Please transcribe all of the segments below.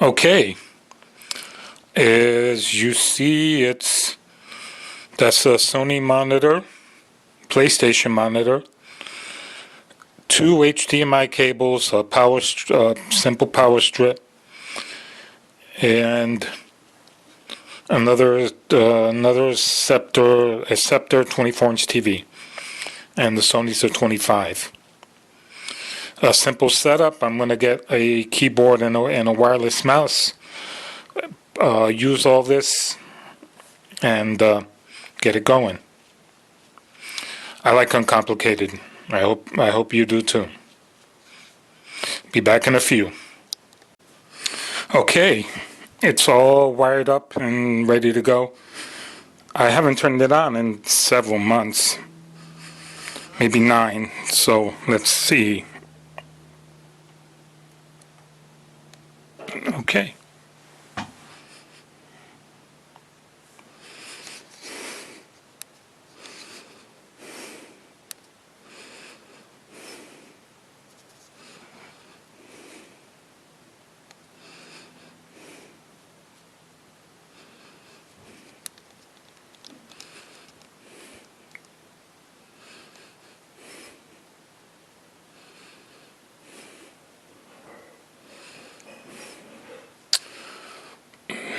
Okay, as you see, that's a Sony monitor, PlayStation monitor, two HDMI cables, a simple power strip, and another Scepter, a Scepter 24-inch TV, and the Sony's are 25. A simple setup. I'm going to get a keyboard and a wireless mouse. Use all this and get it going. I like uncomplicated. I hope you do too. Be back in a few. Okay, it's all wired up and ready to go. I haven't turned it on in several months, maybe 9. So let's see. Okay.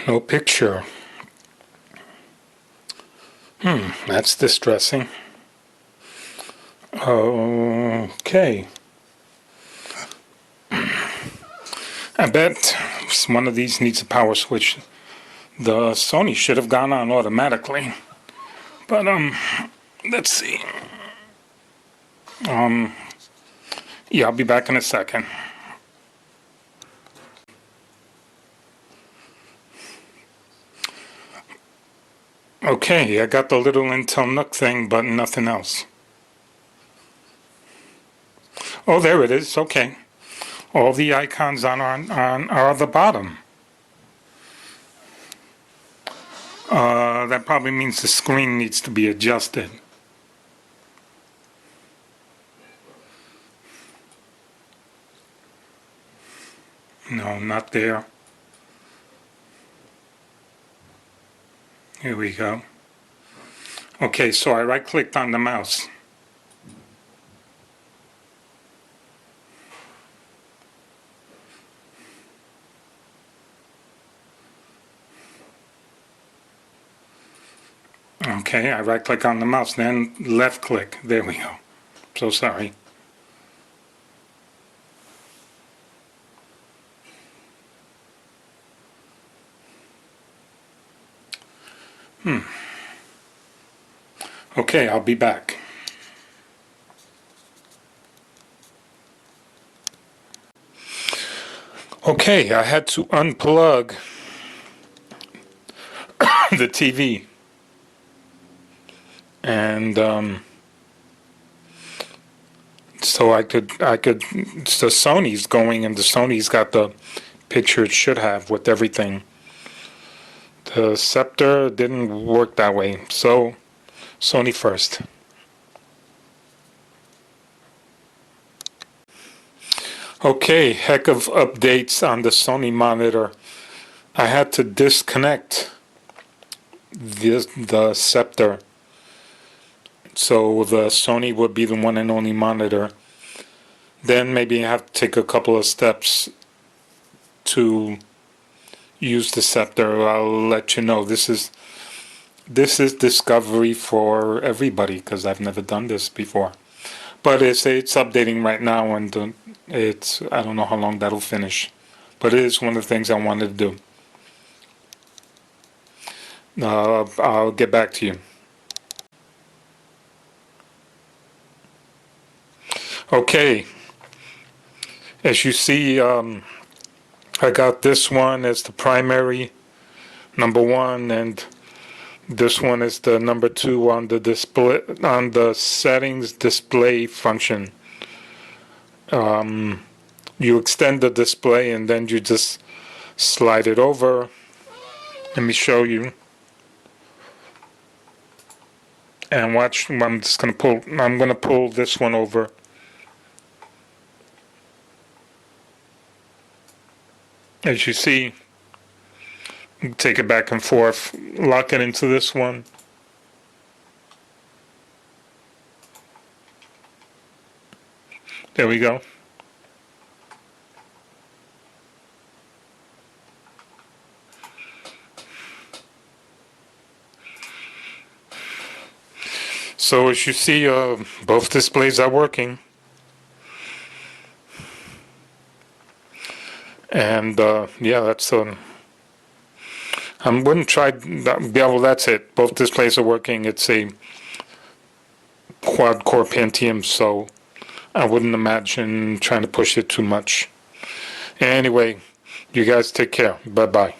No picture. That's distressing. Okay. I bet one of these needs a power switch. The Sony should have gone on automatically. But, let's see. Yeah, I'll be back in a second. Okay, I got the little Intel NUC thing, but nothing else. Oh, there it is. Okay. All the icons are at the bottom. That probably means the screen needs to be adjusted. No, not there. Here we go. Okay, so I right-clicked on the mouse. Okay, I right-click on the mouse, then left-click. There we go. So sorry. Okay, I'll be back. Okay, I had to unplug the TV. And so I could the Sony's going, and the Sony's got the picture it should have with everything. The Scepter didn't work that way, so Sony first. Okay, heck of updates on the Sony monitor. I had to disconnect the Scepter, so the Sony would be the one and only monitor. Then maybe I have to take a couple of steps to use the Scepter. I'll let you know. This is discovery for everybody because I've never done this before. But it's updating right now, and I don't know how long that'll finish. But it is one of the things I wanted to do. I'll get back to you. Okay. As you see, I got this one as the primary, number 1, and this one is the number 2 on the display, on the settings display function. You extend the display and then you just slide it over. Let me show you. And watch, I'm gonna pull this one over. As you see, take it back and forth, lock it into this one. There we go. So as you see, both displays are working. And yeah, that's I wouldn't try. Yeah, well, that's it. Both displays are working. It's a quad-core Pentium, so I wouldn't imagine trying to push it too much. Anyway, you guys take care. Bye-bye.